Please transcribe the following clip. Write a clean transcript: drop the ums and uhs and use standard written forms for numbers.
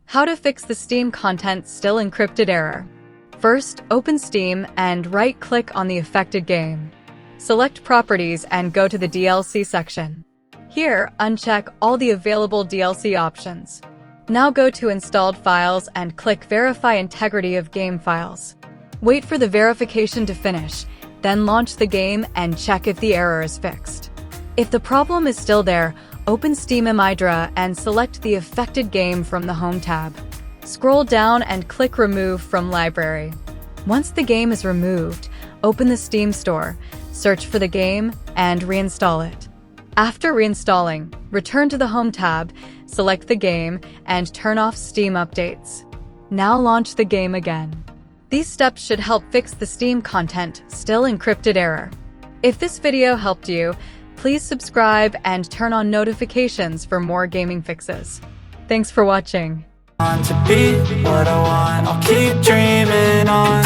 How to fix the Steam Content Still Encrypted error. First, open Steam and right-click on the affected game. Select Properties and go to the DLC section. Here, uncheck all the available DLC options. Now go to Installed Files and click Verify Integrity of Game Files. Wait for the verification to finish, then launch the game and check if the error is fixed. If the problem is still there, open SteaMidra and select the affected game from the Home tab. Scroll down and click Remove from Library. Once the game is removed, open the Steam Store, search for the game, and reinstall it. After reinstalling, return to the Home tab, select the game, and turn off Steam updates. Now launch the game again. These steps should help fix the Steam Content Still Encrypted error. If this video helped you, please subscribe and turn on notifications for more gaming fixes. Thanks for watching. To be what I want, I'll keep dreaming on.